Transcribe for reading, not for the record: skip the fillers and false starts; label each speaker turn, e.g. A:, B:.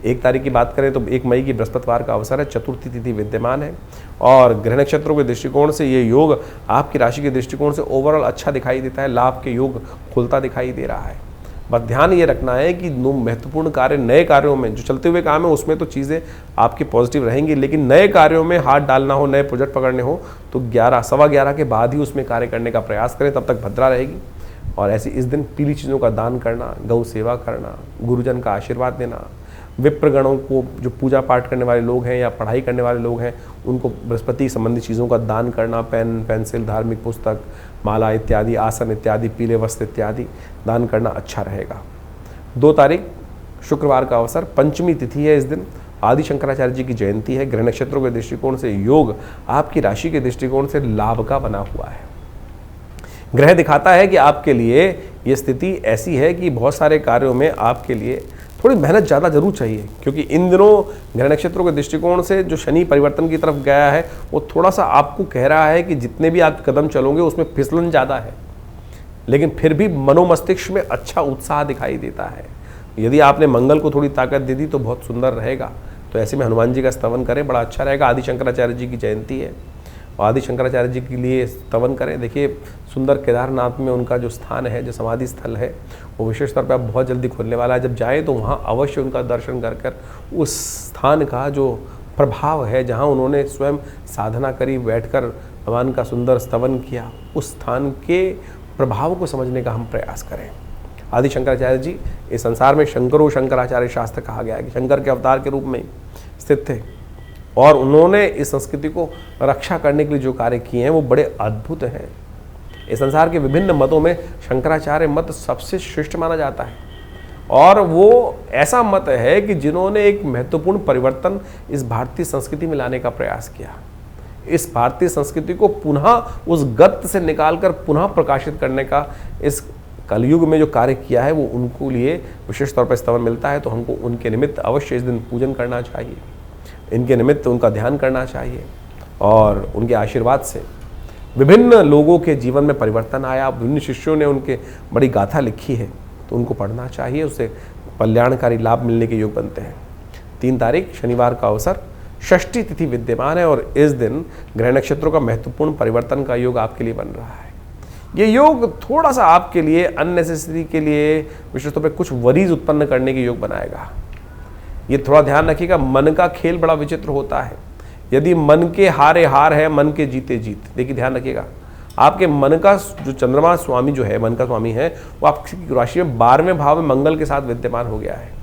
A: 1 तारीख की बात करें तो 1 मई की बृहस्पतिवार का अवसर है, चतुर्थी तिथि विद्यमान है और ग्रह नक्षत्रों के दृष्टिकोण से ये योग आपकी राशि के दृष्टिकोण से ओवरऑल अच्छा दिखाई देता है, लाभ के योग खुलता दिखाई दे रहा है। बस ध्यान ये रखना है कि महत्वपूर्ण कार्य, नए कार्यों में जो चलते हुए काम है उसमें तो चीज़ें आपकी पॉजिटिव रहेंगी, लेकिन नए कार्यों में हाथ डालना हो, नए प्रोजेक्ट पकड़ने हो तो 11 के बाद ही उसमें कार्य करने का प्रयास करें, तब तक भद्रा रहेगी। और ऐसी इस दिन पीली चीज़ों का दान करना, गौ सेवा करना, गुरुजन का आशीर्वाद देना, विप्रगणों को जो पूजा पाठ करने वाले लोग हैं या पढ़ाई करने वाले लोग हैं उनको बृहस्पति संबंधी चीज़ों का दान करना, पेन, पेंसिल, धार्मिक पुस्तक, माला इत्यादि, आसन इत्यादि, पीले वस्त्र इत्यादि दान करना अच्छा रहेगा। 2 तारीख शुक्रवार का अवसर, पंचमी तिथि है इस दिन, आदि शंकराचार्य जी की जयंती है। ग्रह नक्षत्रों के दृष्टिकोण से योग आपकी राशि के दृष्टिकोण से लाभ का बना हुआ है। ग्रह दिखाता है कि आपके लिए ये स्थिति ऐसी है कि बहुत सारे कार्यों में आपके लिए थोड़ी मेहनत ज़्यादा जरूर चाहिए, क्योंकि इन दिनों ग्रह नक्षत्रों के दृष्टिकोण से जो शनि परिवर्तन की तरफ गया है वो थोड़ा सा आपको कह रहा है कि जितने भी आप कदम चलोगे उसमें फिसलन ज़्यादा है, लेकिन फिर भी मनोमस्तिष्क में अच्छा उत्साह दिखाई देता है। यदि आपने मंगल को थोड़ी ताकत दे दी तो बहुत सुंदर रहेगा। तो ऐसे में हनुमान जी का स्तवन करें, बड़ा अच्छा रहेगा। आदि शंकराचार्य जी की जयंती है और आदि शंकराचार्य जी के लिए स्तवन करें। देखिए सुंदर केदारनाथ में उनका जो स्थान है, जो समाधि स्थल है, वो विशेष तौर पर अब बहुत जल्दी खुलने वाला है। जब जाएँ तो वहाँ अवश्य उनका दर्शन कर उस स्थान का जो प्रभाव है, जहाँ उन्होंने स्वयं साधना करी, बैठकर भगवान का सुंदर स्तवन किया, उस स्थान के प्रभाव को समझने का हम प्रयास करें। आदि शंकराचार्य जी इस संसार में शंकरो शंकराचार्य शास्त्र कहा गया है कि शंकर के अवतार के रूप में स्थित थे और उन्होंने इस संस्कृति को रक्षा करने के लिए जो कार्य किए हैं वो बड़े अद्भुत हैं। इस संसार के विभिन्न मतों में शंकराचार्य मत सबसे श्रेष्ठ माना जाता है और वो ऐसा मत है कि जिन्होंने एक महत्वपूर्ण परिवर्तन इस भारतीय संस्कृति में लाने का प्रयास किया। इस भारतीय संस्कृति को पुनः उस गत से निकालकर पुनः प्रकाशित करने का इस कलयुग में जो कार्य किया है वो उनको लिए विशेष तौर पर स्तवन मिलता है। तो हमको उनके निमित्त अवश्य इस दिन पूजन करना चाहिए, इनके निमित्त उनका ध्यान करना चाहिए और उनके आशीर्वाद से विभिन्न लोगों के जीवन में परिवर्तन आया। विभिन्न शिष्यों ने उनके बड़ी गाथा लिखी है तो उनको पढ़ना चाहिए, उससे कल्याणकारी लाभ मिलने के योग बनते हैं। 3 तारीख शनिवार का अवसर, षष्ठी तिथि विद्यमान है और इस दिन ग्रह नक्षत्रों का महत्वपूर्ण परिवर्तन का योग आपके लिए बन रहा है। ये योग थोड़ा सा आपके लिए अननेसेसरी के लिए विशेष तौर पर कुछ वरीज उत्पन्न करने के योग बनाएगा। ये थोड़ा ध्यान रखिएगा, मन का खेल बड़ा विचित्र होता है। यदि मन के हारे हार है, मन के जीते जीत। देखिए ध्यान रखिएगा, आपके मन का जो चंद्रमा स्वामी जो है, मन का स्वामी है, वो आपकी राशि में 12वें भाव में मंगल के साथ विद्यमान हो गया है।